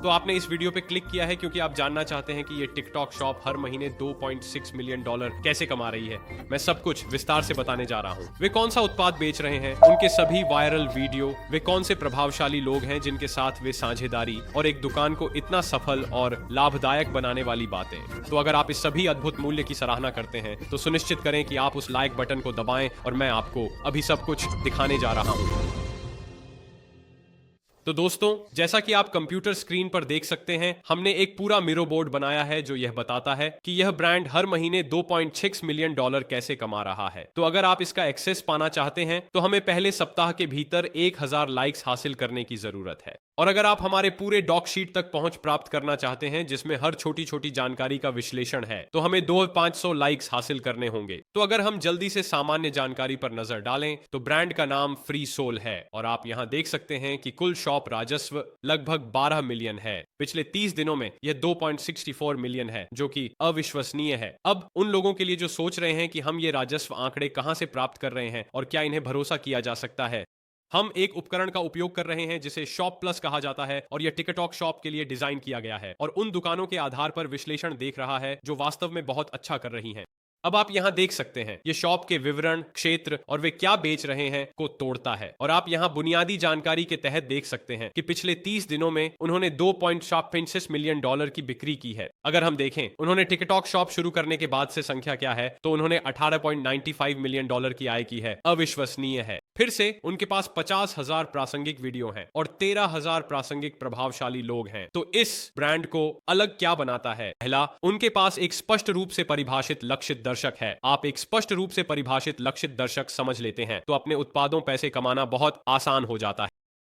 तो आपने इस वीडियो पे क्लिक किया है क्योंकि आप जानना चाहते हैं कि ये टिकटॉक शॉप हर महीने $2.6 मिलियन कैसे कमा रही है। मैं सब कुछ विस्तार से बताने जा रहा हूँ। वे कौन सा उत्पाद बेच रहे हैं, उनके सभी वायरल वीडियो, वे कौन से प्रभावशाली लोग हैं जिनके साथ वे साझेदारी, और एक दुकान को इतना सफल और लाभदायक बनाने वाली बातें। तो अगर आप इस सभी अद्भुत मूल्य की सराहना करते हैं तो सुनिश्चित करें कि आप उस लाइक बटन को दबाएं और मैं आपको अभी सब कुछ दिखाने जा रहा हूं। तो दोस्तों, जैसा कि आप कंप्यूटर स्क्रीन पर देख सकते हैं, हमने एक पूरा मिरो बोर्ड बनाया है जो यह बताता है कि यह ब्रांड हर महीने $2.6 मिलियन कैसे कमा रहा है। तो अगर आप इसका एक्सेस पाना चाहते हैं तो हमें पहले सप्ताह के भीतर 1000 लाइक्स हासिल करने की जरूरत है। और अगर आप हमारे पूरे डॉक शीट तक पहुंच प्राप्त करना चाहते हैं जिसमें हर छोटी छोटी जानकारी का विश्लेषण है, तो हमें 2-500 लाइक्स हासिल करने होंगे। तो अगर हम जल्दी से सामान्य जानकारी पर नजर डालें तो ब्रांड का नाम फ्री सोल है और आप यहां देख सकते हैं कि कुल शॉप राजस्व लगभग 12 मिलियन है। पिछले 30 दिनों में यह 2.64 मिलियन है, जो कि अविश्वसनीय है। अब उन लोगों के लिए जो सोच रहे हैं कि हम ये राजस्व आंकड़े कहां से प्राप्त कर रहे हैं और क्या इन्हें भरोसा किया जा सकता है, हम एक उपकरण का उपयोग कर रहे हैं जिसे शॉप प्लस कहा जाता है और यह टिकटॉक शॉप के लिए डिजाइन किया गया है और उन दुकानों के आधार पर विश्लेषण देख रहा है जो वास्तव में बहुत अच्छा कर रही हैं। अब आप यहां देख सकते हैं ये शॉप के विवरण, क्षेत्र और वे क्या बेच रहे हैं को तोड़ता है। और आप यहां बुनियादी जानकारी के तहत देख सकते हैं कि पिछले 30 दिनों में उन्होंने $2.65 मिलियन की बिक्री की है। अगर हम देखें उन्होंने टिकटॉक शॉप शुरू करने के बाद से संख्या क्या है, तो उन्होंने $18.95 मिलियन की आय की है। अविश्वसनीय है। फिर से उनके पास 50,000 प्रासंगिक वीडियो हैं और 13,000 प्रासंगिक प्रभावशाली लोग हैं। तो इस ब्रांड को अलग क्या बनाता है? पहला, उनके पास एक स्पष्ट रूप से परिभाषित लक्षित दर्शक है। आप एक स्पष्ट रूप से परिभाषित लक्षित दर्शक समझ लेते हैं तो अपने उत्पादों पैसे कमाना बहुत आसान हो जाता है।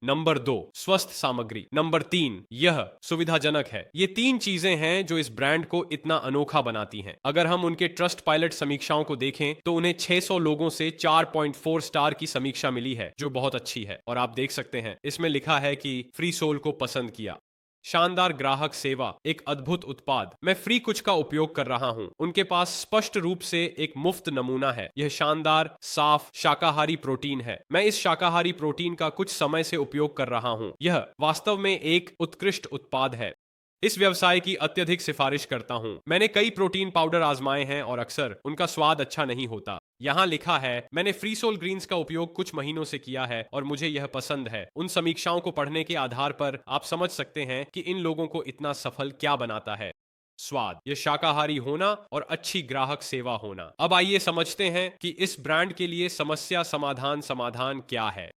नंबर 2, स्वस्थ सामग्री। नंबर 3, यह सुविधाजनक है। ये 3 चीजें हैं जो इस ब्रांड को इतना अनोखा बनाती हैं। अगर हम उनके ट्रस्ट पायलट समीक्षाओं को देखें तो उन्हें 600 लोगों से 4.4 स्टार की समीक्षा मिली है, जो बहुत अच्छी है। और आप देख सकते हैं इसमें लिखा है कि फ्री सोल को पसंद किया। शानदार ग्राहक सेवा, एक अद्भुत उत्पाद। मैं फ्री कुछ का उपयोग कर रहा हूं। उनके पास स्पष्ट रूप से एक मुफ्त नमूना है। यह शानदार साफ शाकाहारी प्रोटीन है। मैं इस शाकाहारी प्रोटीन का कुछ समय से उपयोग कर रहा हूं। यह वास्तव में एक उत्कृष्ट उत्पाद है। इस व्यवसाय की अत्यधिक सिफारिश करता हूं। मैंने कई प्रोटीन पाउडर आजमाए हैं और अक्सर उनका स्वाद अच्छा नहीं होता। यहां लिखा है, मैंने फ्री सोल ग्रीन्स का उपयोग कुछ महीनों से किया है और मुझे यह पसंद है। उन समीक्षाओं को पढ़ने के आधार पर आप समझ सकते हैं कि इन लोगों को इतना सफल क्या बनाता है। स्वाद, यह शाकाहारी होना और अच्छी ग्राहक सेवा होना। अब आइए समझते हैं कि इस ब्रांड के लिए समस्या समाधान क्या है।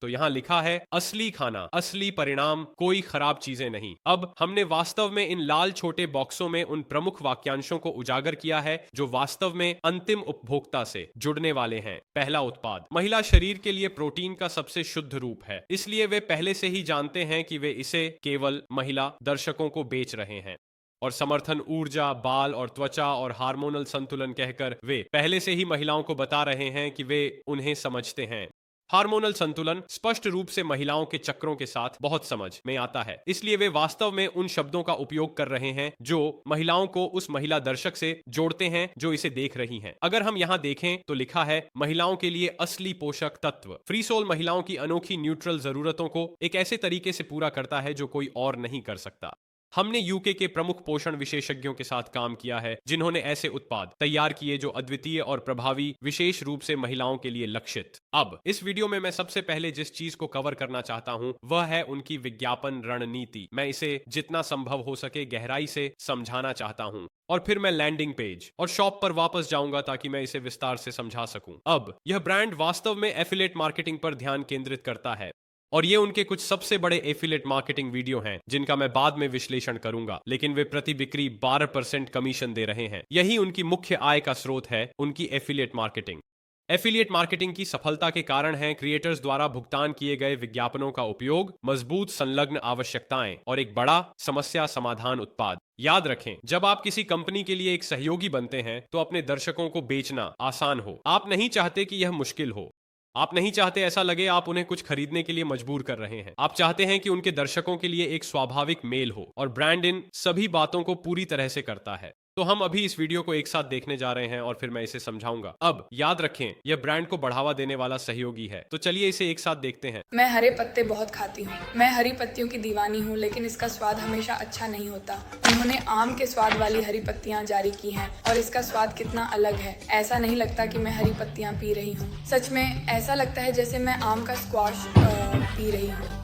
तो यहां लिखा है, असली खाना, असली परिणाम, कोई खराब चीजें नहीं। अब हमने वास्तव में इन लाल छोटे बॉक्सों में उन प्रमुख वाक्यांशों को उजागर किया है जो वास्तव में अंतिम उपभोक्ता से जुड़ने वाले हैं। पहला उत्पाद महिला शरीर के लिए प्रोटीन का सबसे शुद्ध रूप है, इसलिए वे पहले से ही जानते हैं कि वे इसे केवल महिला दर्शकों को बेच रहे हैं। और समर्थन, ऊर्जा, बाल और त्वचा और हार्मोनल संतुलन कहकर वे पहले से ही महिलाओं को बता रहे हैं कि वे उन्हें समझते हैं। हार्मोनल संतुलन स्पष्ट रूप से महिलाओं के चक्रों के साथ बहुत समझ में आता है, इसलिए वे वास्तव में उन शब्दों का उपयोग कर रहे हैं जो महिलाओं को उस महिला दर्शक से जोड़ते हैं जो इसे देख रही हैं। अगर हम यहाँ देखें तो लिखा है, महिलाओं के लिए असली पोषक तत्व। फ्री सोल महिलाओं की अनोखी न्यूट्रल जरूरतों को एक ऐसे तरीके से पूरा करता है जो कोई और नहीं कर सकता। हमने यूके के प्रमुख पोषण विशेषज्ञों के साथ काम किया है जिन्होंने ऐसे उत्पाद तैयार किए जो अद्वितीय और प्रभावी, विशेष रूप से महिलाओं के लिए लक्षित। अब इस वीडियो में मैं सबसे पहले जिस चीज को कवर करना चाहता हूं वह है उनकी विज्ञापन रणनीति। मैं इसे जितना संभव हो सके गहराई से समझाना चाहता हूं और फिर मैं लैंडिंग पेज और शॉप पर वापस जाऊंगा ताकि मैं इसे विस्तार से समझा सकूं। अब यह ब्रांड वास्तव में एफिलिएट मार्केटिंग पर ध्यान केंद्रित करता है और ये उनके कुछ सबसे बड़े एफिलिएट मार्केटिंग वीडियो हैं जिनका मैं बाद में विश्लेषण करूंगा, लेकिन वे प्रति बिक्री 12% कमीशन दे रहे हैं। यही उनकी मुख्य आय का स्रोत है, उनकी एफिलिएट मार्केटिंग। एफिलिएट मार्केटिंग की सफलता के कारण है क्रिएटर्स द्वारा भुगतान किए गए विज्ञापनों का उपयोग, मजबूत संलग्न आवश्यकताएं और एक बड़ा समस्या समाधान उत्पाद। याद रखें, जब आप किसी कंपनी के लिए एक सहयोगी बनते हैं तो अपने दर्शकों को बेचना आसान हो। आप नहीं चाहते कि यह मुश्किल हो। आप नहीं चाहते ऐसा लगे आप उन्हें कुछ खरीदने के लिए मजबूर कर रहे हैं। आप चाहते हैं कि उनके दर्शकों के लिए एक स्वाभाविक मेल हो और ब्रांड इन सभी बातों को पूरी तरह से करता है। तो हम अभी इस वीडियो को एक साथ देखने जा रहे हैं और फिर मैं इसे समझाऊंगा। अब याद रखें, यह ब्रांड को बढ़ावा देने वाला सहयोगी है, तो चलिए इसे एक साथ देखते हैं। मैं हरे पत्ते बहुत खाती हूँ। मैं हरी पत्तियों की दीवानी हूँ, लेकिन इसका स्वाद हमेशा अच्छा नहीं होता। उन्होंने आम के स्वाद वाली हरी पत्तियाँ जारी की हैं और इसका स्वाद कितना अलग है। ऐसा नहीं लगता कि मैं हरी पत्तियाँ पी रही हूँ। सच में ऐसा लगता है जैसे मैं आम का स्क्वाश पी रही हूँ।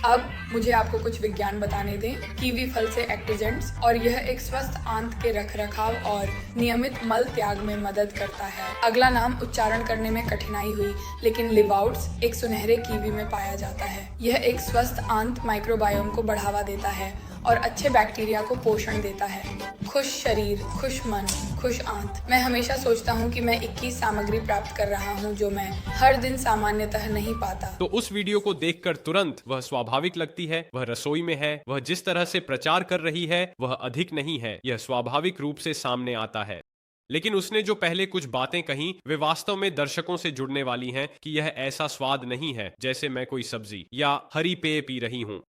अब मुझे आपको कुछ विज्ञान बताने दें। कीवी फल से एक्टिजेंट्स और यह एक स्वस्थ आंत के रखरखाव और नियमित मल त्याग में मदद करता है। अगला नाम उच्चारण करने में कठिनाई हुई, लेकिन लिवाउट्स एक सुनहरे कीवी में पाया जाता है। यह एक स्वस्थ आंत माइक्रोबायोम को बढ़ावा देता है और अच्छे बैक्टीरिया को पोषण देता है। खुश शरीर, खुश मन, खुश आंत। मैं हमेशा सोचता हूँ कि मैं 21 सामग्री प्राप्त कर रहा हूँ जो मैं हर दिन सामान्यतः नहीं पाता। तो उस वीडियो को देखकर तुरंत वह स्वाभाविक लगती है, वह रसोई में है, वह जिस तरह से प्रचार कर रही है वह अधिक नहीं है, यह स्वाभाविक रूप से सामने आता है। लेकिन उसने जो पहले कुछ बातें कही वे वास्तव में दर्शकों से जुड़ने वाली हैं कि यह ऐसा स्वाद नहीं है जैसे मैं कोई सब्जी या हरी पेय पी रही हूँ।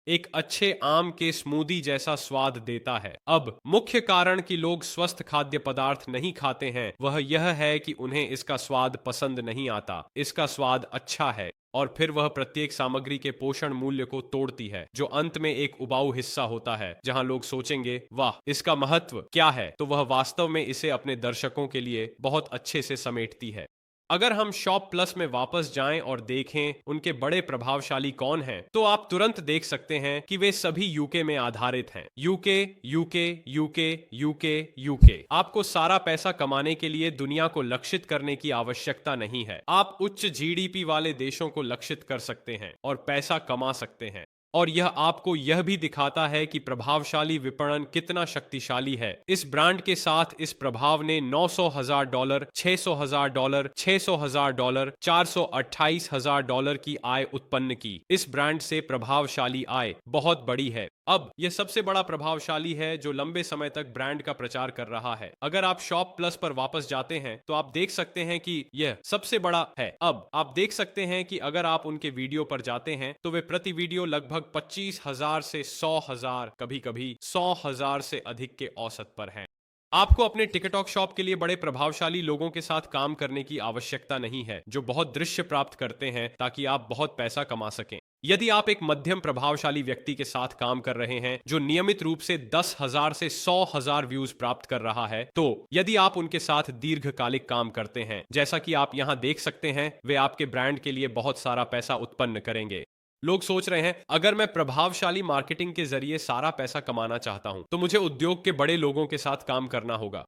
एक अच्छे आम के स्मूदी जैसा स्वाद देता है। अब मुख्य कारण कि लोग स्वस्थ खाद्य पदार्थ नहीं खाते हैं वह यह है कि उन्हें इसका स्वाद पसंद नहीं आता। इसका स्वाद अच्छा है और फिर वह प्रत्येक सामग्री के पोषण मूल्य को तोड़ती है, जो अंत में एक उबाऊ हिस्सा होता है जहां लोग सोचेंगे वाह इसका महत्व क्या है, तो वह वास्तव में इसे अपने दर्शकों के लिए बहुत अच्छे से समेटती है। अगर हम शॉप प्लस में वापस जाएं और देखें उनके बड़े प्रभावशाली कौन हैं, तो आप तुरंत देख सकते हैं कि वे सभी यूके में आधारित हैं। UK, UK, UK, UK, UK. आपको सारा पैसा कमाने के लिए दुनिया को लक्षित करने की आवश्यकता नहीं है। आप उच्च जीडीपी वाले देशों को लक्षित कर सकते हैं और पैसा कमा सकते हैं। और यह आपको यह भी दिखाता है कि प्रभावशाली विपणन कितना शक्तिशाली है। इस ब्रांड के साथ इस प्रभाव ने $900,000, $600,000, $600,000, $428,000 की आय उत्पन्न की। इस ब्रांड से प्रभावशाली आय बहुत बड़ी है। अब यह सबसे बड़ा प्रभावशाली है जो लंबे समय तक ब्रांड का प्रचार कर रहा है। अगर आप शॉप प्लस पर वापस जाते हैं तो आप देख सकते हैं कि यह सबसे बड़ा है। अब आप देख सकते हैं कि अगर आप उनके वीडियो पर जाते हैं तो वे प्रति वीडियो लगभग 25,000 से 100,000, कभी कभी 100,000 से अधिक के औसत पर हैं। आपको अपने टिकटॉक शॉप के लिए बड़े प्रभावशाली लोगों के साथ काम करने की आवश्यकता नहीं है जो बहुत दृश्य प्राप्त करते हैं ताकि आप बहुत पैसा कमा सकें। यदि आप एक मध्यम प्रभावशाली व्यक्ति के साथ काम कर रहे हैं जो नियमित रूप से 10,000 से 100,000 व्यूज प्राप्त कर रहा है, तो यदि आप उनके साथ दीर्घकालिक काम करते हैं जैसा कि आप यहां देख सकते हैं, वे आपके ब्रांड के लिए बहुत सारा पैसा उत्पन्न करेंगे। लोग सोच रहे हैं अगर मैं प्रभावशाली मार्केटिंग के जरिए सारा पैसा कमाना चाहता हूं तो मुझे उद्योग के बड़े लोगों के साथ काम करना होगा।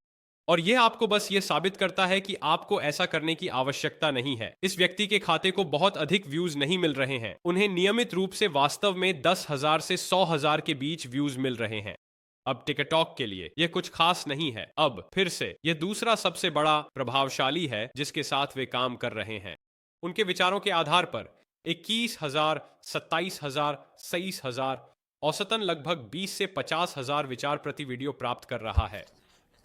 और यह आपको बस यह साबित करता है कि आपको ऐसा करने की आवश्यकता नहीं है। इस व्यक्ति के खाते को बहुत अधिक व्यूज नहीं मिल रहे हैं, उन्हें नियमित रूप से वास्तव में 10,000 से 100,000 के बीच व्यूज मिल रहे हैं। अब टिकटॉक के लिए यह कुछ खास नहीं है। अब फिर से यह दूसरा सबसे बड़ा प्रभावशाली है जिसके साथ वे काम कर रहे हैं। उनके विचारों के आधार पर 21,000, 27,000, 23,000, औसतन लगभग 20 से 50,000 विचार प्रति वीडियो प्राप्त कर रहा है।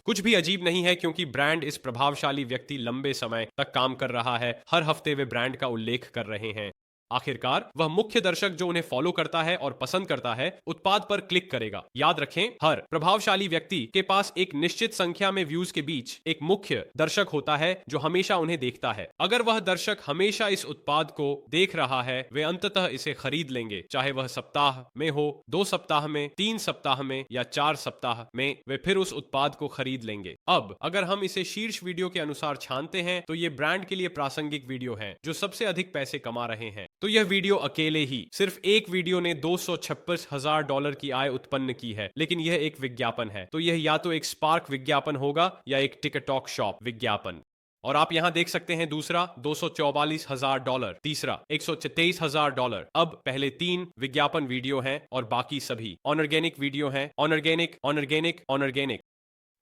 कुछ भी अजीब नहीं है क्योंकि ब्रांड इस प्रभावशाली व्यक्ति लंबे समय तक काम कर रहा है। हर हफ्ते वे ब्रांड का उल्लेख कर रहे हैं। आखिरकार वह मुख्य दर्शक जो उन्हें फॉलो करता है और पसंद करता है उत्पाद पर क्लिक करेगा। याद रखें, हर प्रभावशाली व्यक्ति के पास एक निश्चित संख्या में व्यूज के बीच एक मुख्य दर्शक होता है जो हमेशा उन्हें देखता है। अगर वह दर्शक हमेशा इस उत्पाद को देख रहा है वे अंततः इसे खरीद लेंगे, चाहे वह सप्ताह में हो, 2 सप्ताह में, 3 सप्ताह में या 4 सप्ताह में, वे फिर उस उत्पाद को खरीद लेंगे। अब अगर हम इसे शीर्ष वीडियो के अनुसार छानते हैं तो ये ब्रांड के लिए प्रासंगिक वीडियो है जो सबसे अधिक पैसे कमा रहे हैं। तो यह वीडियो अकेले ही सिर्फ एक वीडियो ने $256,000 की आय उत्पन्न की है, लेकिन यह एक विज्ञापन है। तो यह या तो एक स्पार्क विज्ञापन होगा या एक टिकटॉक शॉप विज्ञापन। और आप यहां देख सकते हैं दूसरा $244,000, तीसरा $123,000। अब पहले 3 विज्ञापन वीडियो हैं और बाकी सभी ऑनर्गेनिक वीडियो हैं। ऑनर्गेनिक, ऑनर्गेनिक, ऑनर्गेनिक।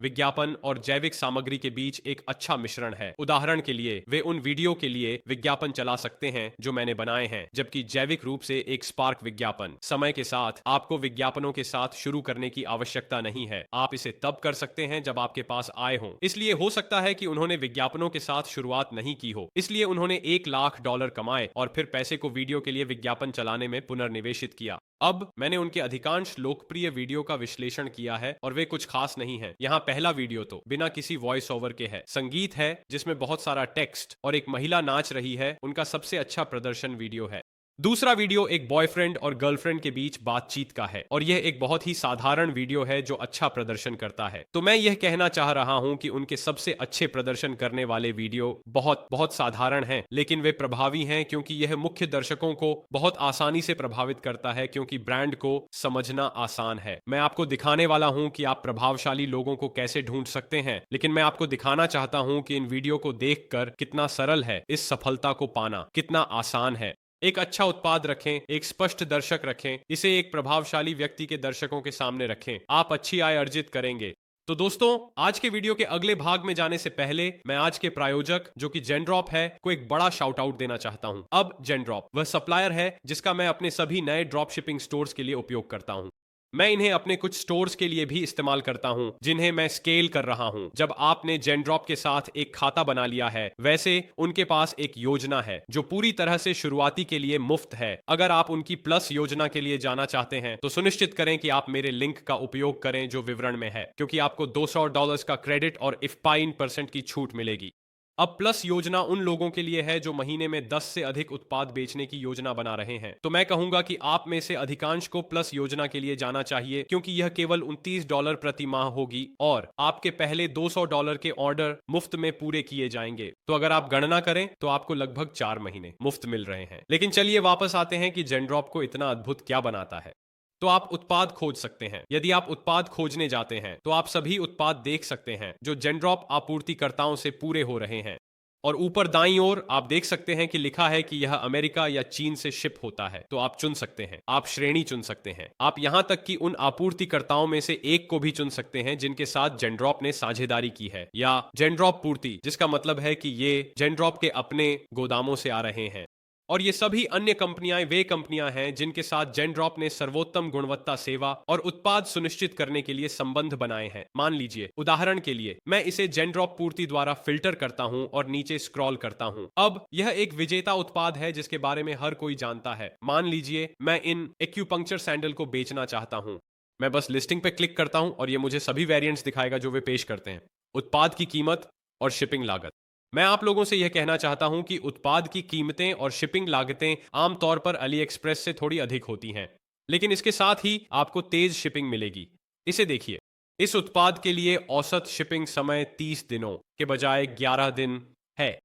विज्ञापन और जैविक सामग्री के बीच एक अच्छा मिश्रण है। उदाहरण के लिए वे उन वीडियो के लिए विज्ञापन चला सकते हैं जो मैंने बनाए हैं, जबकि जैविक रूप से एक स्पार्क विज्ञापन। समय के साथ आपको विज्ञापनों के साथ शुरू करने की आवश्यकता नहीं है। आप इसे तब कर सकते हैं जब आपके पास आय हो। इसलिए हो सकता है कि उन्होंने विज्ञापनों के साथ शुरुआत नहीं की हो, इसलिए उन्होंने $1 लाख कमाए और फिर पैसे को वीडियो के लिए विज्ञापन चलाने में पुनर्निवेशित किया। अब मैंने उनके अधिकांश लोकप्रिय वीडियो का विश्लेषण किया है और वे कुछ खास नहीं है। यहाँ पहला वीडियो तो बिना किसी वॉइस ओवर के है, संगीत है जिसमें बहुत सारा टेक्स्ट और एक महिला नाच रही है, उनका सबसे अच्छा प्रदर्शन वीडियो है। दूसरा वीडियो एक बॉयफ्रेंड और गर्लफ्रेंड के बीच बातचीत का है और यह एक बहुत ही साधारण वीडियो है जो अच्छा प्रदर्शन करता है। तो मैं यह कहना चाह रहा हूं कि उनके सबसे अच्छे प्रदर्शन करने वाले वीडियो बहुत बहुत साधारण हैं, लेकिन वे प्रभावी हैं क्योंकि यह मुख्य दर्शकों को बहुत आसानी से प्रभावित करता है क्योंकि ब्रांड को समझना आसान है। मैं आपको दिखाने वाला हूं कि आप प्रभावशाली लोगों को कैसे ढूंढ सकते हैं, लेकिन मैं आपको दिखाना चाहता हूं कि इन वीडियो को देखकर कितना सरल है इस सफलता को पाना, कितना आसान है। एक अच्छा उत्पाद रखें, एक स्पष्ट दर्शक रखें, इसे एक प्रभावशाली व्यक्ति के दर्शकों के सामने रखें, आप अच्छी आय अर्जित करेंगे। तो दोस्तों, आज के वीडियो के अगले भाग में जाने से पहले मैं आज के प्रायोजक जो कि जेनड्रॉप है को एक बड़ा शाउट आउट देना चाहता हूं। अब जेनड्रॉप वह सप्लायर है जिसका मैं अपने सभी नए ड्रॉप शिपिंग स्टोर्स के लिए उपयोग करता हूं। मैं इन्हें अपने कुछ स्टोर्स के लिए भी इस्तेमाल करता हूं जिन्हें मैं स्केल कर रहा हूं। जब आपने जेनड्रॉप के साथ एक खाता बना लिया है, वैसे उनके पास एक योजना है जो पूरी तरह से शुरुआती के लिए मुफ्त है। अगर आप उनकी प्लस योजना के लिए जाना चाहते हैं तो सुनिश्चित करें कि आप मेरे लिंक का उपयोग करें जो विवरण में है, क्योंकि आपको $200 का क्रेडिट और 5% की छूट मिलेगी। अब प्लस योजना उन लोगों के लिए है जो महीने में 10 से अधिक उत्पाद बेचने की योजना बना रहे हैं। तो मैं कहूंगा कि आप में से अधिकांश को प्लस योजना के लिए जाना चाहिए क्योंकि यह केवल $29 प्रति माह होगी और आपके पहले $200 के ऑर्डर मुफ्त में पूरे किए जाएंगे। तो अगर आप गणना करें तो आपको लगभग 4 महीने मुफ्त मिल रहे हैं। लेकिन चलिए वापस आते हैं कि जेनड्रॉप को इतना अद्भुत क्या बनाता है। तो आप उत्पाद खोज सकते हैं। यदि आप उत्पाद खोजने जाते हैं तो आप सभी उत्पाद देख सकते हैं जो जेनड्रॉप आपूर्तिकर्ताओं से पूरे हो रहे हैं। और ऊपर दाईं ओर आप देख सकते हैं कि लिखा है कि यह अमेरिका या चीन से शिप होता है। तो आप चुन सकते हैं, आप श्रेणी चुन सकते हैं, आप यहां तक कि उन आपूर्तिकर्ताओं में से एक को भी चुन सकते हैं जिनके साथ जेनड्रॉप ने साझेदारी की है, या जेनड्रॉप पूर्ति, जिसका मतलब है कि ये जेनड्रॉप के अपने गोदामों से आ रहे हैं। और ये सभी अन्य कंपनियां वे कंपनियां हैं जिनके साथ जेनड्रॉप ने सर्वोत्तम गुणवत्ता सेवा और उत्पाद सुनिश्चित करने के लिए संबंध बनाए हैं। मान लीजिए उदाहरण के लिए मैं इसे जेनड्रॉप पूर्ति द्वारा फिल्टर करता हूं और नीचे स्क्रॉल करता हूं। अब यह एक विजेता उत्पाद है जिसके बारे में हर कोई जानता है। मान लीजिए मैं इन एक्यूपंक्चर सैंडल को बेचना चाहता हूं। मैं बस लिस्टिंग पे क्लिक करता हूं और ये मुझे सभी वेरिएंट्स दिखाएगा जो वे पेश करते हैं, उत्पाद की कीमत और शिपिंग लागत। मैं आप लोगों से यह कहना चाहता हूं कि उत्पाद की कीमतें और शिपिंग लागतें आमतौर पर अली एक्सप्रेस से थोड़ी अधिक होती हैं, लेकिन इसके साथ ही आपको तेज शिपिंग मिलेगी। इसे देखिए, इस उत्पाद के लिए औसत शिपिंग समय 30 दिनों के बजाय 11 दिन है।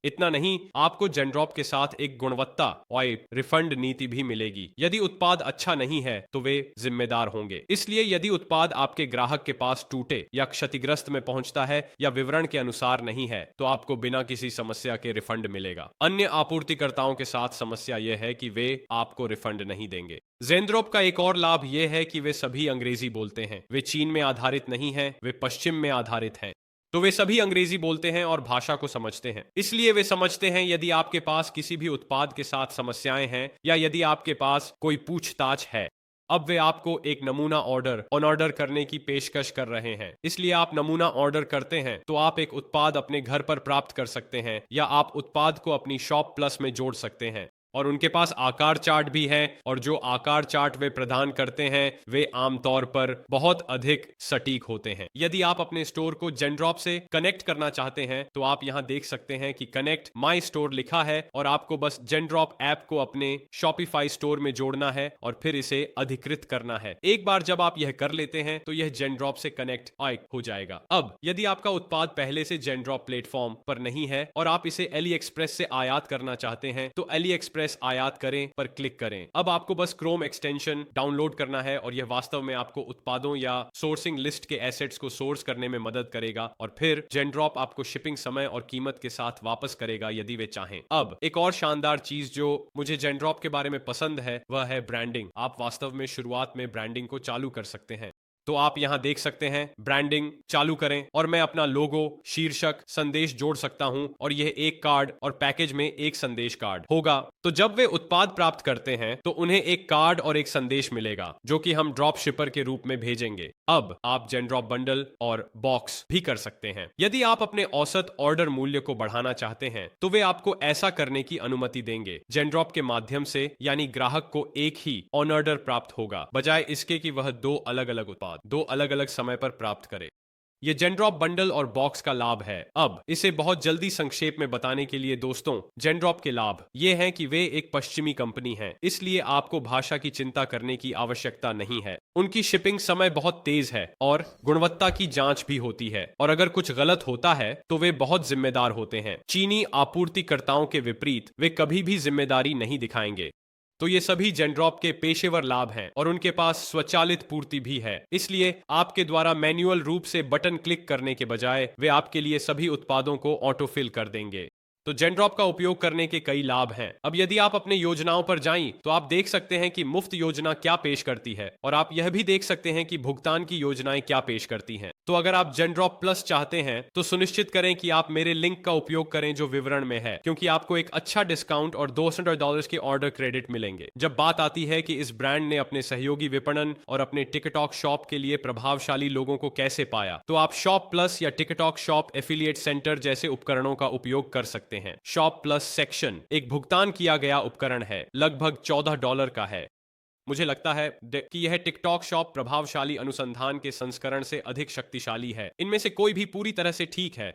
इतना नहीं, आपको जेनड्रॉप के साथ एक गुणवत्ता और रिफंड नीति भी मिलेगी। यदि उत्पाद अच्छा नहीं है तो वे जिम्मेदार होंगे। इसलिए यदि उत्पाद आपके ग्राहक के पास टूटे या क्षतिग्रस्त में पहुंचता है या विवरण के अनुसार नहीं है तो आपको बिना किसी समस्या के रिफंड मिलेगा। अन्य आपूर्तिकर्ताओं के साथ समस्या यह है कि वे आपको रिफंड नहीं देंगे। जेनड्रॉप का एक और लाभ यह है कि वे सभी अंग्रेजी बोलते हैं। वे चीन में आधारित नहीं है, वे पश्चिम में आधारित हैं। तो वे सभी अंग्रेजी बोलते हैं और भाषा को समझते हैं। इसलिए वे समझते हैं यदि आपके पास किसी भी उत्पाद के साथ समस्याएं हैं या यदि आपके पास कोई पूछताछ है। अब वे आपको एक नमूना ऑर्डर ऑन ऑर्डर करने की पेशकश कर रहे हैं। इसलिए आप नमूना ऑर्डर करते हैं तो आप एक उत्पाद अपने घर पर प्राप्त कर सकते हैं या आप उत्पाद को अपनी शॉप प्लस में जोड़ सकते हैं। और उनके पास आकार चार्ट भी है और जो आकार चार्ट वे प्रदान करते हैं वे आमतौर पर बहुत अधिक सटीक होते हैं। यदि आप अपने स्टोर को जेनड्रॉप से कनेक्ट करना चाहते हैं तो आप यहां देख सकते हैं कि कनेक्ट माई स्टोर लिखा है और आपको बस जेनड्रॉप ऐप को अपने शॉपिफाई स्टोर में जोड़ना है और फिर इसे अधिकृत करना है। एक बार जब आप यह कर लेते हैं तो यह जेनड्रॉप से कनेक्ट हो जाएगा। अब यदि आपका उत्पाद पहले से जेनड्रॉप प्लेटफॉर्म पर नहीं है और आप इसे एली एक्सप्रेस से आयात करना चाहते हैं तो एली एक्सप्रेस आयात करें पर क्लिक करें। अब आपको बस क्रोम एक्सटेंशन डाउनलोड करना है और यह वास्तव में आपको उत्पादों या सोर्सिंग लिस्ट के एसेट्स को सोर्स करने में मदद करेगा और फिर जेनड्रॉप आपको शिपिंग समय और कीमत के साथ वापस करेगा यदि वे चाहें। अब एक और शानदार चीज जो मुझे जेनड्रॉप के बारे में पसंद है वह है ब्रांडिंग। आप वास्तव में शुरुआत में ब्रांडिंग को चालू कर सकते हैं। तो आप यहाँ देख सकते हैं ब्रांडिंग चालू करें और मैं अपना लोगो, शीर्षक, संदेश जोड़ सकता हूं और यह एक कार्ड और पैकेज में एक संदेश कार्ड होगा। तो जब वे उत्पाद प्राप्त करते हैं तो उन्हें एक कार्ड और एक संदेश मिलेगा जो कि हम ड्रॉप शिपर के रूप में भेजेंगे। अब आप जेनड्रॉप बंडल और बॉक्स भी कर सकते हैं। यदि आप अपने औसत ऑर्डर मूल्य को बढ़ाना चाहते हैं तो वे आपको ऐसा करने की अनुमति देंगे। जेनड्रॉप के माध्यम से यानी ग्राहक को एक ही ऑन ऑर्डर प्राप्त होगा बजाय इसके कि वह दो अलग अलग उत्पाद दो अलग अलग समय पर प्राप्त करे। ये जेनड्रॉप बंडल और बॉक्स का लाभ है। अब इसे बहुत जल्दी संक्षेप में बताने के लिए दोस्तों, जेनड्रॉप के लाभ ये हैं कि वे एक पश्चिमी कंपनी है, इसलिए आपको भाषा की चिंता करने की आवश्यकता नहीं है। उनकी शिपिंग समय बहुत तेज है और गुणवत्ता की जांच भी होती है, और अगर कुछ गलत होता है तो वे बहुत जिम्मेदार होते हैं। चीनी आपूर्तिकर्ताओं के विपरीत वे कभी भी जिम्मेदारी नहीं दिखाएंगे। तो ये सभी जेनड्रॉप के पेशेवर लाभ हैं और उनके पास स्वचालित पूर्ति भी है, इसलिए आपके द्वारा मैन्युअल रूप से बटन क्लिक करने के बजाय वे आपके लिए सभी उत्पादों को ऑटोफिल कर देंगे। तो जेनड्रॉप का उपयोग करने के कई लाभ हैं। अब यदि आप अपने योजनाओं पर जाएं तो आप देख सकते हैं कि मुफ्त योजना क्या पेश करती है, और आप यह भी देख सकते हैं कि भुगतान की योजनाएं क्या पेश करती हैं। तो अगर आप जेनड्रॉप प्लस चाहते हैं तो सुनिश्चित करें कि आप मेरे लिंक का उपयोग करें जो विवरण में है, क्योंकि आपको एक अच्छा डिस्काउंट और $200 के ऑर्डर क्रेडिट मिलेंगे। जब बात आती है कि इस ब्रांड ने अपने सहयोगी विपणन और अपने टिकटॉक शॉप के लिए प्रभावशाली लोगों को कैसे पाया, तो आप शॉप प्लस या टिकटॉक शॉप एफिलिएट सेंटर जैसे उपकरणों का उपयोग कर सकते हैं। शॉप प्लस सेक्शन एक भुगतान किया गया उपकरण है, लगभग $14 का है। मुझे लगता है कि यह टिकटॉक शॉप प्रभावशाली अनुसंधान के संस्करण से अधिक शक्तिशाली है। इनमें से कोई भी पूरी तरह से ठीक है।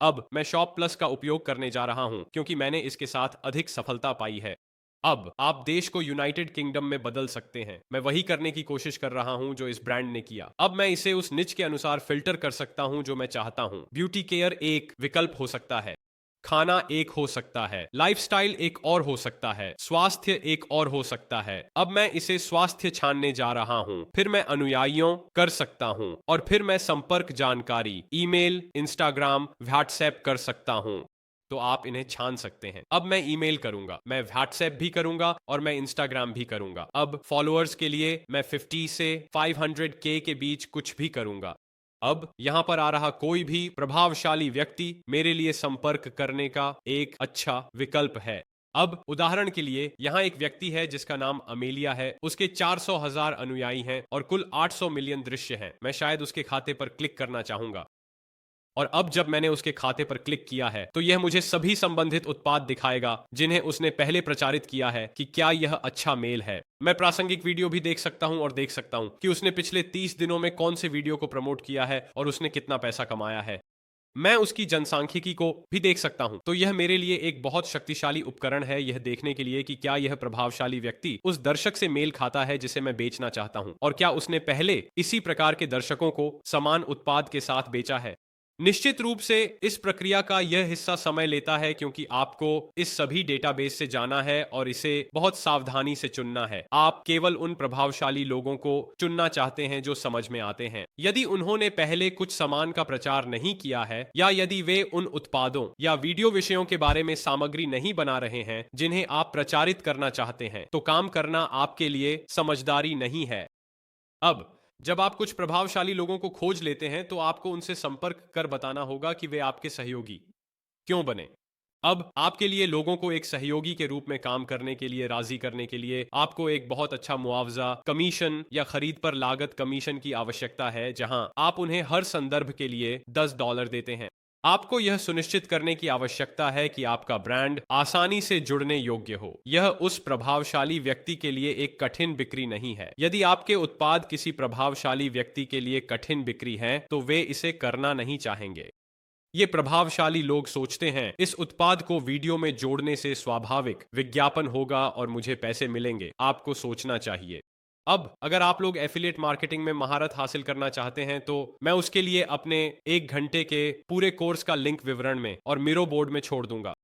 अब मैं शॉप प्लस का उपयोग करने जा रहा हूं क्योंकि मैंने इसके साथ अधिक सफलता पाई है। अब आप देश को यूनाइटेड किंगडम में बदल सकते हैं। मैं वही करने की कोशिश कर रहा हूं जो इस ब्रांड ने किया। अब मैं इसे उस निच के अनुसार फिल्टर कर सकता हूं जो मैं चाहता हूं। ब्यूटी केयर एक विकल्प हो सकता है, खाना एक हो सकता है, लाइफस्टाइल एक और हो सकता है, स्वास्थ्य एक और हो सकता है। अब मैं इसे स्वास्थ्य छानने जा रहा हूं, फिर मैं अनुयायियों कर सकता हूं, और फिर मैं संपर्क जानकारी, ईमेल, इंस्टाग्राम, व्हाट्सएप कर सकता हूं। तो आप इन्हें छान सकते हैं। अब मैं ईमेल करूंगा, मैं व्हाट्सएप भी करूंगा और मैं इंस्टाग्राम भी करूंगा। अब फॉलोअर्स के लिए मैं 50 से 500K के बीच कुछ भी करूंगा। अब यहां पर आ रहा कोई भी प्रभावशाली व्यक्ति मेरे लिए संपर्क करने का एक अच्छा विकल्प है। अब उदाहरण के लिए यहां एक व्यक्ति है जिसका नाम अमेलिया है। उसके 400,000 अनुयायी हैं और कुल 800 मिलियन दृश्य हैं। मैं शायद उसके खाते पर क्लिक करना चाहूंगा, और अब जब मैंने उसके खाते पर क्लिक किया है तो यह मुझे सभी संबंधित उत्पाद दिखाएगा जिन्हें उसने पहले प्रचारित किया है कि क्या यह अच्छा मेल है। मैं प्रासंगिक वीडियो भी देख सकता हूं और देख सकता हूं कि उसने पिछले 30 दिनों में कौन से वीडियो को प्रमोट किया है और उसने कितना पैसा कमाया है। मैं उसकी जनसांख्यिकी को भी देख सकता हूं। तो यह मेरे लिए एक बहुत शक्तिशाली उपकरण है यह देखने के लिए कि क्या यह प्रभावशाली व्यक्ति उस दर्शक से मेल खाता है जिसे मैं बेचना चाहता हूं, और क्या उसने पहले इसी प्रकार के दर्शकों को समान उत्पाद के साथ बेचा है। निश्चित रूप से इस प्रक्रिया का यह हिस्सा समय लेता है क्योंकि आपको इस सभी डेटाबेस से जाना है और इसे बहुत सावधानी से चुनना है। आप केवल उन प्रभावशाली लोगों को चुनना चाहते हैं जो समझ में आते हैं। यदि उन्होंने पहले कुछ सामान का प्रचार नहीं किया है या यदि वे उन उत्पादों या वीडियो विषयों के बारे में सामग्री नहीं बना रहे हैं जिन्हें आप प्रचारित करना चाहते हैं, तो काम करना आपके लिए समझदारी नहीं है। अब जब आप कुछ प्रभावशाली लोगों को खोज लेते हैं तो आपको उनसे संपर्क कर बताना होगा कि वे आपके सहयोगी क्यों बने। अब आपके लिए लोगों को एक सहयोगी के रूप में काम करने के लिए राजी करने के लिए आपको एक बहुत अच्छा मुआवजा, कमीशन या खरीद पर लागत कमीशन की आवश्यकता है, जहां आप उन्हें हर संदर्भ के लिए $10 देते हैं। आपको यह सुनिश्चित करने की आवश्यकता है कि आपका ब्रांड आसानी से जुड़ने योग्य हो। यह उस प्रभावशाली व्यक्ति के लिए एक कठिन बिक्री नहीं है। यदि आपके उत्पाद किसी प्रभावशाली व्यक्ति के लिए कठिन बिक्री है तो वे इसे करना नहीं चाहेंगे। ये प्रभावशाली लोग सोचते हैं इस उत्पाद को वीडियो में जोड़ने से स्वाभाविक विज्ञापन होगा और मुझे पैसे मिलेंगे। आपको सोचना चाहिए। अब अगर आप लोग एफिलिएट मार्केटिंग में महारत हासिल करना चाहते हैं तो मैं उसके लिए अपने 1 घंटे के पूरे कोर्स का लिंक विवरण में और मिरो बोर्ड में छोड़ दूंगा।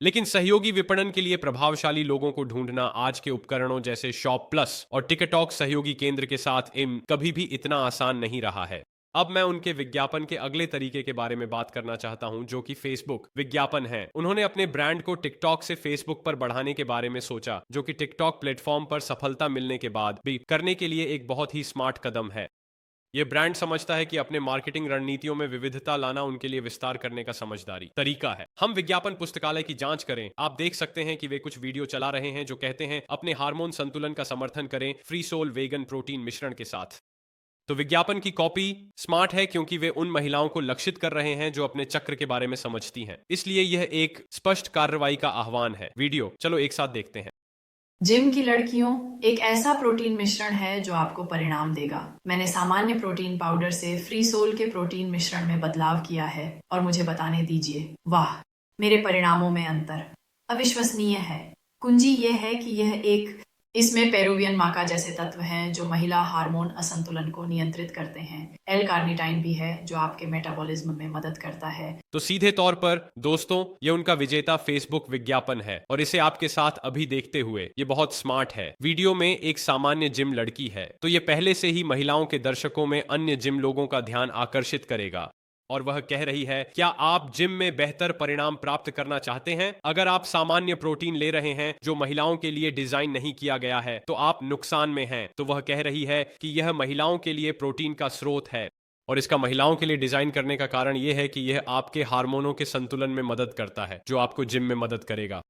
लेकिन सहयोगी विपणन के लिए प्रभावशाली लोगों को ढूंढना आज के उपकरणों जैसे शॉप प्लस और टिकटॉक सहयोगी केंद्र के साथ कभी भी इतना आसान नहीं रहा है। अब मैं उनके विज्ञापन के अगले तरीके के बारे में बात करना चाहता हूं जो कि फेसबुक विज्ञापन है। उन्होंने अपने ब्रांड को टिकटॉक से फेसबुक पर बढ़ाने के बारे में सोचा, जो कि टिकटॉक प्लेटफॉर्म पर सफलता मिलने के बाद भी करने के लिए एक बहुत ही स्मार्ट कदम है। ये ब्रांड समझता है कि अपने मार्केटिंग रणनीतियों में विविधता लाना उनके लिए विस्तार करने का समझदारी तरीका है। हम विज्ञापन पुस्तकालय की जांच करें। आप देख सकते हैं कि वे कुछ वीडियो चला रहे हैं जो कहते हैं अपने हार्मोन संतुलन का समर्थन करें फ्री सोल वेगन प्रोटीन मिश्रण के साथ। तो विज्ञापन की कॉपी स्मार्ट है क्योंकि वे उन महिलाओं को लक्षित कर रहे हैं जो अपने चक्र के बारे में समझती हैं। इसलिए यह एक स्पष्ट कार्रवाई का आह्वान है। वीडियो चलो एक साथ देखते हैं। जिम की लड़कियों, एक ऐसा प्रोटीन मिश्रण है जो आपको परिणाम देगा। मैंने सामान्य प्रोटीन पाउडर से फ्री सोल के प्रोटीन मिश्रण में बदलाव किया है और मुझे बताने दीजिए, वाह, मेरे परिणामों में अंतर अविश्वसनीय है। कुंजी यह है कि इसमें पेरुवियन माका जैसे तत्व हैं जो महिला हार्मोन असंतुलन को नियंत्रित करते हैं। एल कार्निटाइन भी है जो आपके मेटाबॉलिज्म में मदद करता है। तो सीधे तौर पर दोस्तों, ये उनका विजेता फेसबुक विज्ञापन है और इसे आपके साथ अभी देखते हुए ये बहुत स्मार्ट है। वीडियो में एक सामान्य जिम लड़की है, तो ये पहले से ही महिलाओं के दर्शकों में अन्य जिम लोगों का ध्यान आकर्षित करेगा और वह कह रही है, क्या आप जिम में बेहतर परिणाम प्राप्त करना चाहते हैं? अगर आप सामान्य प्रोटीन ले रहे हैं जो महिलाओं के लिए डिजाइन नहीं किया गया है तो आप नुकसान में हैं। तो वह कह रही है कि यह महिलाओं के लिए प्रोटीन का स्रोत है और इसका महिलाओं के लिए डिजाइन करने का कारण यह है कि यह आपके हार्मोनों के संतुलन में मदद करता है जो आपको जिम में मदद करेगा।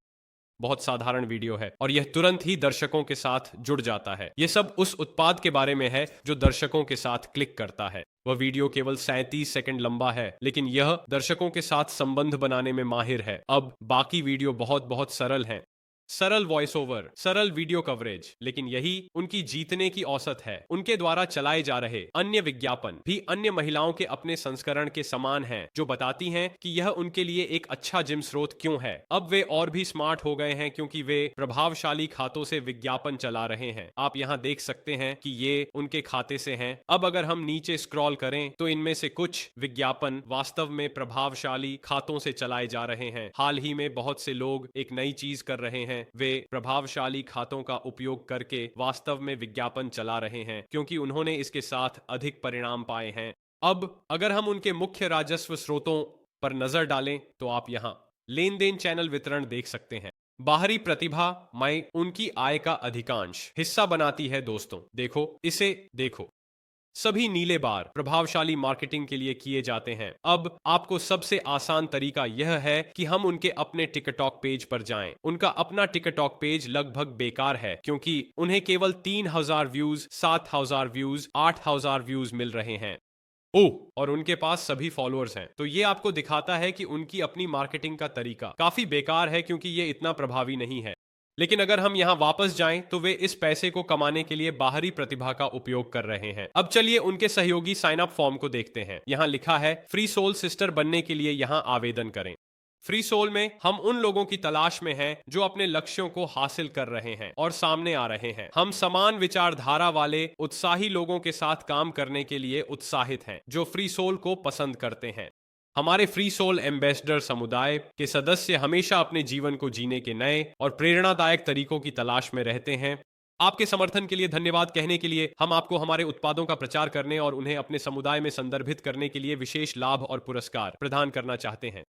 बहुत साधारण वीडियो है और यह तुरंत ही दर्शकों के साथ जुड़ जाता है। यह सब उस उत्पाद के बारे में है जो दर्शकों के साथ क्लिक करता है। वह वीडियो केवल 37 सेकंड लंबा है, लेकिन यह दर्शकों के साथ संबंध बनाने में माहिर है। अब बाकी वीडियो बहुत बहुत सरल हैं। सरल वॉइस ओवर, सरल वीडियो कवरेज, लेकिन यही उनकी जीतने की औसत है। उनके द्वारा चलाए जा रहे अन्य विज्ञापन भी अन्य महिलाओं के अपने संस्करण के समान हैं, जो बताती हैं कि यह उनके लिए एक अच्छा जिम स्रोत क्यों है। अब वे और भी स्मार्ट हो गए हैं क्योंकि वे प्रभावशाली खातों से विज्ञापन चला रहे हैं। आप यहाँ देख सकते हैं कि ये उनके खाते से हैं। अब अगर हम नीचे स्क्रॉल करें तो इनमें से कुछ विज्ञापन वास्तव में प्रभावशाली खातों से चलाए जा रहे हैं। हाल ही में बहुत से लोग एक नई चीज कर रहे हैं, वे प्रभावशाली खातों का उपयोग करके वास्तव में विज्ञापन चला रहे हैं क्योंकि उन्होंने इसके साथ अधिक परिणाम पाए हैं। अब अगर हम उनके मुख्य राजस्व स्रोतों पर नजर डालें तो आप यहां लेन देन चैनल वितरण देख सकते हैं। बाहरी प्रतिभा उनकी आय का अधिकांश हिस्सा बनाती है। दोस्तों देखो, इसे देखो, सभी नीले बार प्रभावशाली मार्केटिंग के लिए किए जाते हैं। अब आपको सबसे आसान तरीका यह है कि हम उनके अपने टिकटॉक पेज पर जाएं। उनका अपना टिकटॉक पेज लगभग बेकार है क्योंकि उन्हें केवल 3000 व्यूज, 7000 व्यूज, 8000 व्यूज मिल रहे हैं। ओह, और उनके पास सभी फॉलोअर्स हैं। तो ये आपको दिखाता है कि उनकी अपनी मार्केटिंग का तरीका काफी बेकार है क्योंकि ये इतना प्रभावी नहीं है। लेकिन अगर हम यहां वापस जाएं तो वे इस पैसे को कमाने के लिए बाहरी प्रतिभा का उपयोग कर रहे हैं। अब चलिए उनके सहयोगी साइन अप फॉर्म को देखते हैं। यहां लिखा है, फ्री सोल सिस्टर बनने के लिए यहां आवेदन करें। फ्री सोल में हम उन लोगों की तलाश में हैं जो अपने लक्ष्यों को हासिल कर रहे हैं और सामने आ रहे हैं। हम समान विचारधारा वाले उत्साही लोगों के साथ काम करने के लिए उत्साहित हैं जो फ्री सोल को पसंद करते हैं। हमारे फ्री सोल एम्बेसडर समुदाय के सदस्य हमेशा अपने जीवन को जीने के नए और प्रेरणादायक तरीकों की तलाश में रहते हैं। आपके समर्थन के लिए धन्यवाद कहने के लिए हम आपको हमारे उत्पादों का प्रचार करने और उन्हें अपने समुदाय में संदर्भित करने के लिए विशेष लाभ और पुरस्कार प्रदान करना चाहते हैं।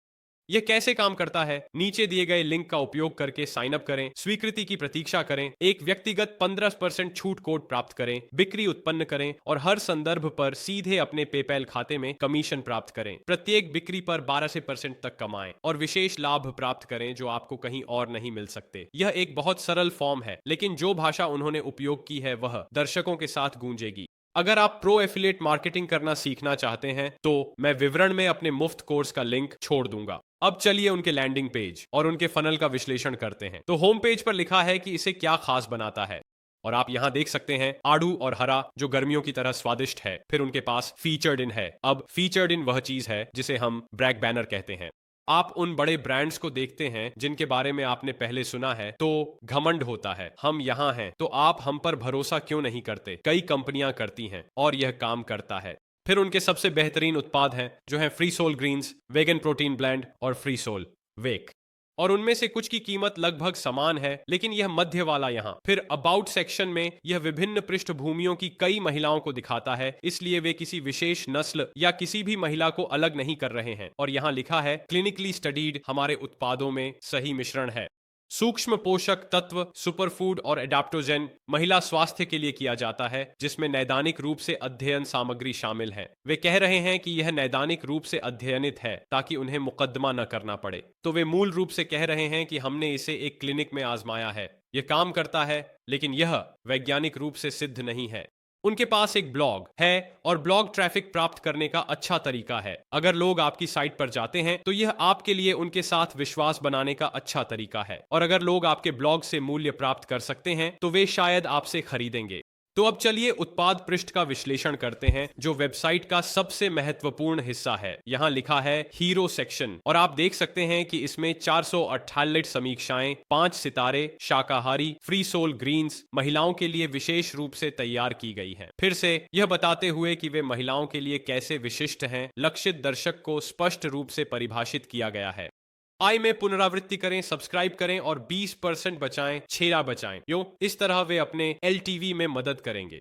यह कैसे काम करता है? नीचे दिए गए लिंक का उपयोग करके साइन अप करें, स्वीकृति की प्रतीक्षा करें, एक व्यक्तिगत 15% छूट कोड प्राप्त करें, बिक्री उत्पन्न करें और हर संदर्भ पर सीधे अपने पेपैल खाते में कमीशन प्राप्त करें। प्रत्येक बिक्री पर 12% तक कमाएं और विशेष लाभ प्राप्त करें जो आपको कहीं और नहीं मिल सकते। यह एक बहुत सरल फॉर्म है, लेकिन जो भाषा उन्होंने उपयोग की है वह दर्शकों के साथ गूंजेगी। अगर आप प्रो एफिलिएट मार्केटिंग करना सीखना चाहते हैं तो मैं विवरण में अपने मुफ्त कोर्स का लिंक छोड़ दूंगा। अब चलिए उनके लैंडिंग पेज और उनके फनल का विश्लेषण करते हैं। तो होम पेज पर लिखा है कि इसे क्या खास बनाता है और आप यहां देख सकते हैं आड़ू और हरा जो गर्मियों की तरह स्वादिष्ट है। फिर उनके पास फीचर्ड इन है। अब फीचर्ड इन वह चीज है जिसे हम ब्रैक बैनर कहते हैं। आप उन बड़े ब्रांड्स को देखते हैं जिनके बारे में आपने पहले सुना है तो घमंड होता है, हम यहाँ हैं तो आप हम पर भरोसा क्यों नहीं करते? कई कंपनियां करती हैं और यह काम करता है। फिर उनके सबसे बेहतरीन उत्पाद हैं जो हैं free soul greens, vegan protein blend और फ्री सोल वेक, और उनमें से कुछ की कीमत लगभग समान है, लेकिन यह मध्य वाला यहाँ। फिर अबाउट सेक्शन में यह विभिन्न पृष्ठभूमियों की कई महिलाओं को दिखाता है, इसलिए वे किसी विशेष नस्ल या किसी भी महिला को अलग नहीं कर रहे हैं। और यहाँ लिखा है क्लिनिकली स्टडीड, हमारे उत्पादों में सही मिश्रण है। सूक्ष्म पोषक तत्व, सुपरफूड और एडाप्टोजेन महिला स्वास्थ्य के लिए किया जाता है, जिसमें नैदानिक रूप से अध्ययन सामग्री शामिल है। वे कह रहे हैं कि यह नैदानिक रूप से अध्ययनित है ताकि उन्हें मुकदमा न करना पड़े। तो वे मूल रूप से कह रहे हैं कि हमने इसे एक क्लिनिक में आजमाया है, यह काम करता है, लेकिन यह वैज्ञानिक रूप से सिद्ध नहीं है। उनके पास एक ब्लॉग है और ब्लॉग ट्रैफिक प्राप्त करने का अच्छा तरीका है। अगर लोग आपकी साइट पर जाते हैं तो यह आपके लिए उनके साथ विश्वास बनाने का अच्छा तरीका है, और अगर लोग आपके ब्लॉग से मूल्य प्राप्त कर सकते हैं तो वे शायद आपसे खरीदेंगे। तो अब चलिए उत्पाद पृष्ठ का विश्लेषण करते हैं, जो वेबसाइट का सबसे महत्वपूर्ण हिस्सा है। यहाँ लिखा है हीरो सेक्शन, और आप देख सकते हैं कि इसमें 448 समीक्षाएं, 5 सितारे, शाकाहारी, फ्री सोल ग्रीन्स महिलाओं के लिए विशेष रूप से तैयार की गई हैं। फिर से यह बताते हुए कि वे महिलाओं के लिए कैसे विशिष्ट हैं, लक्षित दर्शक को स्पष्ट रूप से परिभाषित किया गया है। आय में पुनरावृत्ति करें, सब्सक्राइब करें और 20% बचाएं, छेड़ा बचाएं। इस तरह वे अपने LTV में मदद करेंगे।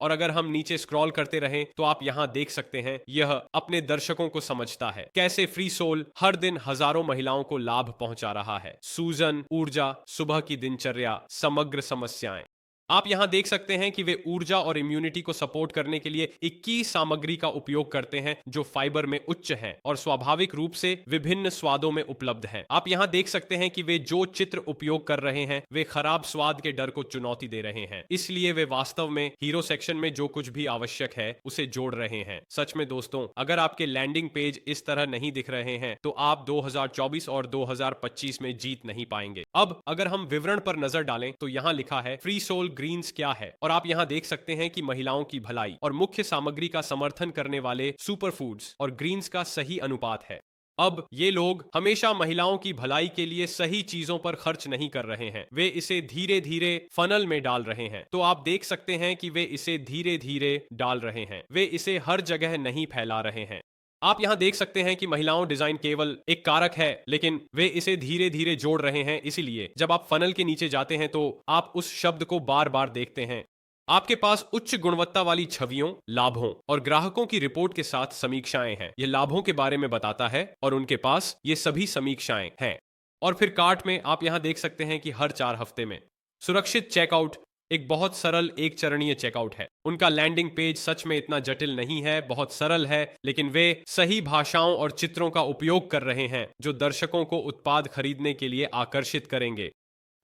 और अगर हम नीचे स्क्रॉल करते रहें तो आप यहां देख सकते हैं, यह अपने दर्शकों को समझता है कैसे फ्री सोल हर दिन हजारों महिलाओं को लाभ पहुंचा रहा है। सूजन, ऊर्जा, सुबह की दिनचर्या, समग्र समस्याएं। आप यहां देख सकते हैं कि वे ऊर्जा और इम्यूनिटी को सपोर्ट करने के लिए 21 सामग्री का उपयोग करते हैं जो फाइबर में उच्च हैं और स्वाभाविक रूप से विभिन्न स्वादों में उपलब्ध हैं। आप यहां देख सकते हैं कि वे जो चित्र उपयोग कर रहे हैं वे खराब स्वाद के डर को चुनौती दे रहे हैं, इसलिए वे वास्तव में हीरो सेक्शन में जो कुछ भी आवश्यक है उसे जोड़ रहे हैं। सच में दोस्तों, अगर आपके लैंडिंग पेज इस तरह नहीं दिख रहे हैं तो आप 2024 और 2025 में जीत नहीं पाएंगे। अब अगर हम विवरण पर नजर डालें तो यहां लिखा है फ्री सोल ग्रीन्स क्या है, और आप यहां देख सकते हैं कि महिलाओं की भलाई और मुख्य सामग्री का समर्थन करने वाले सुपरफूड्स और ग्रीन्स का सही अनुपात है। अब ये लोग हमेशा महिलाओं की भलाई के लिए सही चीजों पर खर्च नहीं कर रहे हैं, वे इसे धीरे धीरे फनल में डाल रहे हैं। तो आप देख सकते हैं कि वे इसे धीरे धीरे डाल रहे हैं, वे इसे हर जगह नहीं फैला रहे हैं। आप यहां देख सकते हैं कि महिलाओं डिजाइन केवल एक कारक है, लेकिन वे इसे धीरे धीरे जोड़ रहे हैं। इसीलिए जब आप फनल के नीचे जाते हैं तो आप उस शब्द को बार बार देखते हैं। आपके पास उच्च गुणवत्ता वाली छवियों, लाभों और ग्राहकों की रिपोर्ट के साथ समीक्षाएं हैं। यह लाभों के बारे में बताता है और उनके पास ये सभी समीक्षाएं हैं। और फिर कार्ट में आप यहां देख सकते हैं कि हर 4 हफ्ते में सुरक्षित चेकआउट एक बहुत सरल एक चरणीय चेकआउट है। उनका लैंडिंग पेज सच में इतना जटिल नहीं है, बहुत सरल है, लेकिन वे सही भाषाओं और चित्रों का उपयोग कर रहे हैं जो दर्शकों को उत्पाद खरीदने के लिए आकर्षित करेंगे।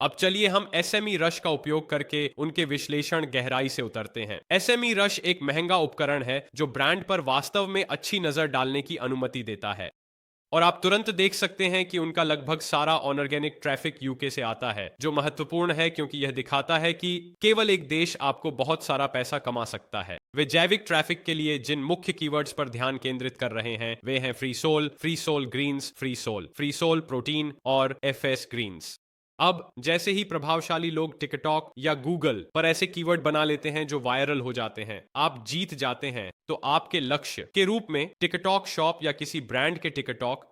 अब चलिए हम SME रश का उपयोग करके उनके विश्लेषण गहराई से उतरते हैं। SME रश एक महंगा उपकरण है जो ब्रांड पर वास्तव में अच्छी नजर डालने की अनुमति देता है, और आप तुरंत देख सकते हैं कि उनका लगभग सारा ऑर्गेनिक ट्रैफिक UK से आता है, जो महत्वपूर्ण है क्योंकि यह दिखाता है कि केवल एक देश आपको बहुत सारा पैसा कमा सकता है। वे जैविक ट्रैफिक के लिए जिन मुख्य कीवर्ड्स पर ध्यान केंद्रित कर रहे हैं वे हैं free soul greens, free soul protein और FS ग्रीन्स। अब जैसे ही प्रभावशाली लोग टिकटॉक या गूगल पर ऐसे कीवर्ड बना लेते हैं जो वायरल हो जाते हैं, आप जीत जाते हैं। तो आपके लक्ष्य के रूप में टिकटॉक शॉप या किसी ब्रांड के टिकटॉक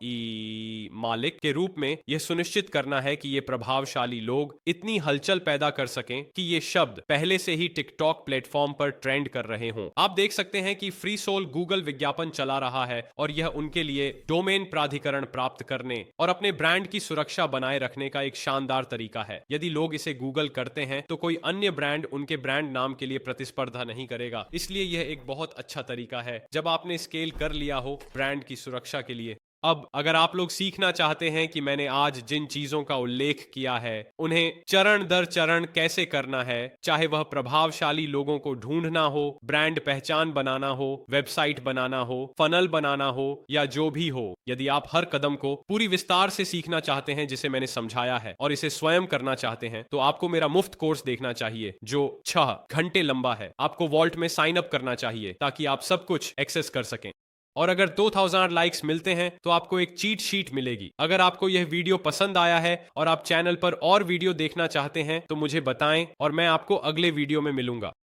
मालिक के रूप में यह सुनिश्चित करना है कि ये प्रभावशाली लोग इतनी हलचल पैदा कर सकें कि ये शब्द पहले से ही टिकटॉक प्लेटफॉर्म पर ट्रेंड कर रहे हों। आप देख सकते हैं कि फ्री सोल गूगल विज्ञापन चला रहा है और यह उनके लिए डोमेन प्राधिकरण प्राप्त करने और अपने ब्रांड की सुरक्षा बनाए रखने का एक शानदार तरीका है। यदि लोग इसे गूगल करते हैं तो कोई अन्य ब्रांड उनके ब्रांड नाम के लिए प्रतिस्पर्धा नहीं करेगा, इसलिए यह एक बहुत अच्छा तरीका है जब आपने स्केल कर लिया हो ब्रांड की सुरक्षा के लिए। अब अगर आप लोग सीखना चाहते हैं कि मैंने आज जिन चीजों का उल्लेख किया है उन्हें चरण दर चरण कैसे करना है, चाहे वह प्रभावशाली लोगों को ढूंढना हो, ब्रांड पहचान बनाना हो, वेबसाइट बनाना हो, फनल बनाना हो या जो भी हो, यदि आप हर कदम को पूरी विस्तार से सीखना चाहते हैं जिसे मैंने समझाया है और इसे स्वयं करना चाहते हैं, तो आपको मेरा मुफ्त कोर्स देखना चाहिए जो 6 घंटे लंबा है। आपको वॉल्ट में साइन अप करना चाहिए ताकि आप सब कुछ एक्सेस कर सकें। और अगर 2000 लाइक्स मिलते हैं तो आपको एक चीट शीट मिलेगी। अगर आपको यह वीडियो पसंद आया है और आप चैनल पर और वीडियो देखना चाहते हैं तो मुझे बताएं और मैं आपको अगले वीडियो में मिलूंगा।